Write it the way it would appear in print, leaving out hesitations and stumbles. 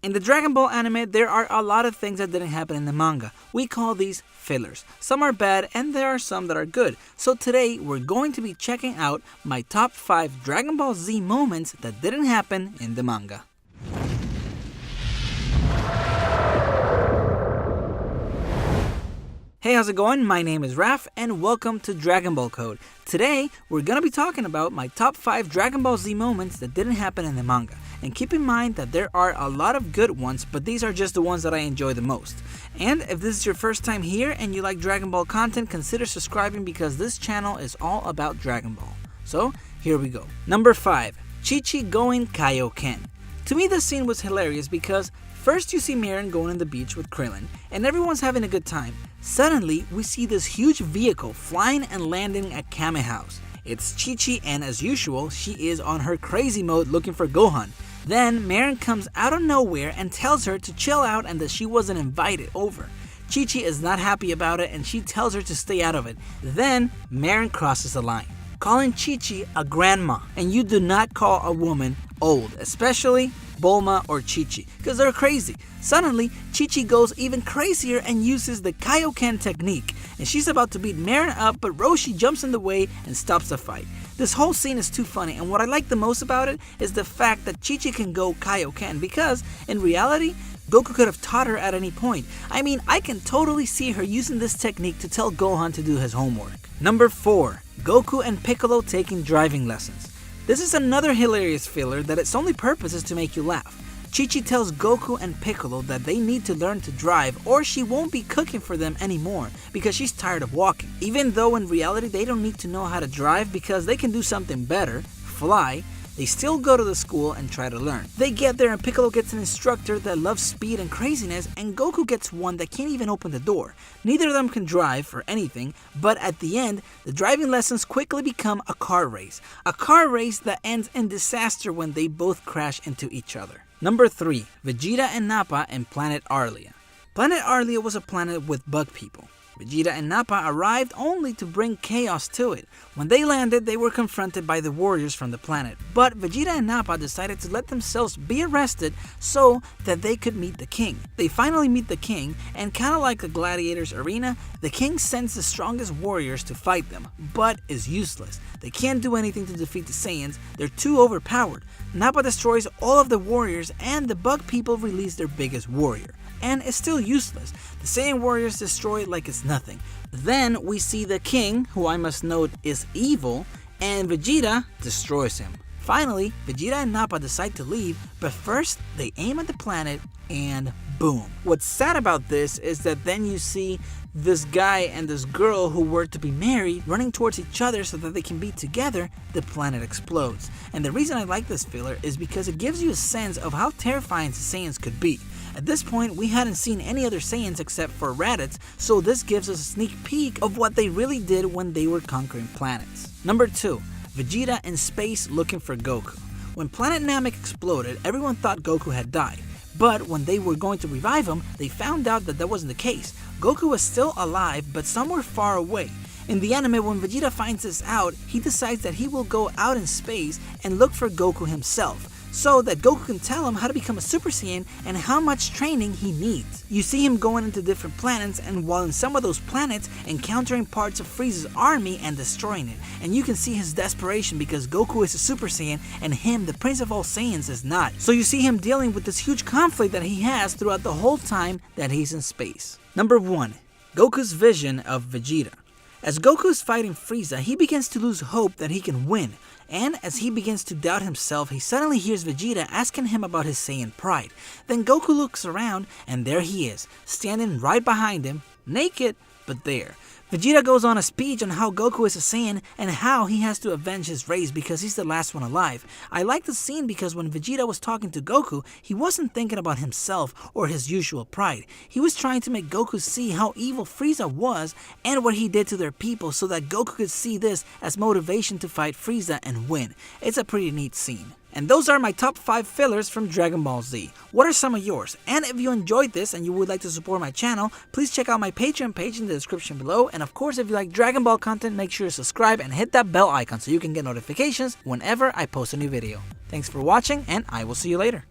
In the Dragon Ball anime, there are a lot of things that didn't happen in the manga. We call these fillers. Some are bad and there are some that are good. So today, we're going to be checking out my top 5 Dragon Ball Z moments that didn't happen in the manga. Hey, how's it going? My name is Raf and welcome to Dragon Ball Code. Today, we're gonna be talking about my top 5 Dragon Ball Z moments that didn't happen in the manga. And keep in mind that there are a lot of good ones, but these are just the ones that I enjoy the most. And if this is your first time here and you like Dragon Ball content, consider subscribing because this channel is all about Dragon Ball. So, here we go. Number 5. Chi-Chi going Kaioken. To me, this scene was hilarious because first you see Marin going on the beach with Krillin, and everyone's having a good time. Suddenly, we see this huge vehicle flying and landing at Kame House. It's Chi-Chi and as usual, she is on her crazy mode looking for Gohan. Then, Marin comes out of nowhere and tells her to chill out and that she wasn't invited over. Chi-Chi is not happy about it and she tells her to stay out of it. Then, Marin crosses the line, calling Chi-Chi a grandma. And you do not call a woman old, especially Bulma or Chi-Chi, because they're crazy. Suddenly, Chi-Chi goes even crazier and uses the Kaioken technique, and she's about to beat Marin up, but Roshi jumps in the way and stops the fight. This whole scene is too funny, and what I like the most about it is the fact that Chi-Chi can go Kaioken, because in reality, Goku could have taught her at any point. I mean, I can totally see her using this technique to tell Gohan to do his homework. Number 4. Goku and Piccolo taking driving lessons. This is another hilarious filler that its only purpose is to make you laugh. Chi-Chi tells Goku and Piccolo that they need to learn to drive or she won't be cooking for them anymore because she's tired of walking. Even though in reality they don't need to know how to drive because they can do something better, fly, they still go to the school and try to learn. They get there and Piccolo gets an instructor that loves speed and craziness, and Goku gets one that can't even open the door. Neither of them can drive or anything, but at the end, the driving lessons quickly become a car race. A car race that ends in disaster when they both crash into each other. Number 3. Vegeta and Nappa and Planet Arlia. Planet Arlia was a planet with bug people. Vegeta and Nappa arrived only to bring chaos to it. When they landed, they were confronted by the warriors from the planet, but Vegeta and Nappa decided to let themselves be arrested so that they could meet the king. They finally meet the king, and kinda like a gladiator's arena, the king sends the strongest warriors to fight them, but is useless. They can't do anything to defeat the Saiyans, they're too overpowered. Nappa destroys all of the warriors, and the bug people release their biggest warrior. And it's still useless. The Saiyan warriors destroy it like it's nothing. Then we see the king, who I must note is evil, and Vegeta destroys him. Finally, Vegeta and Nappa decide to leave, but first they aim at the planet and boom. What's sad about this is that then you see this guy and this girl who were to be married running towards each other so that they can be together. The planet explodes. And the reason I like this filler is because it gives you a sense of how terrifying the Saiyans could be. At this point, we hadn't seen any other Saiyans except for Raditz, so this gives us a sneak peek of what they really did when they were conquering planets. Number 2. Vegeta in space looking for Goku. When Planet Namek exploded, everyone thought Goku had died. But when they were going to revive him, they found out that that wasn't the case. Goku was still alive, but somewhere far away. In the anime, when Vegeta finds this out, he decides that he will go out in space and look for Goku himself, so that Goku can tell him how to become a Super Saiyan and how much training he needs. You see him going into different planets, and while in some of those planets, encountering parts of Frieza's army and destroying it. And you can see his desperation because Goku is a Super Saiyan and him, the Prince of all Saiyans, is not. So you see him dealing with this huge conflict that he has throughout the whole time that he's in space. Number 1. Goku's vision of Vegeta. As Goku is fighting Frieza, he begins to lose hope that he can win. And as he begins to doubt himself, he suddenly hears Vegeta asking him about his Saiyan pride. Then Goku looks around, and there he is, standing right behind him, naked, but there. Vegeta goes on a speech on how Goku is a Saiyan and how he has to avenge his race because he's the last one alive. I like the scene because when Vegeta was talking to Goku, he wasn't thinking about himself or his usual pride. He was trying to make Goku see how evil Frieza was and what he did to their people so that Goku could see this as motivation to fight Frieza and win. It's a pretty neat scene. And those are my top 5 fillers from Dragon Ball Z. What are some of yours? And if you enjoyed this and you would like to support my channel, please check out my Patreon page in the description below. And of course, if you like Dragon Ball content, make sure to subscribe and hit that bell icon so you can get notifications whenever I post a new video. Thanks for watching, and I will see you later.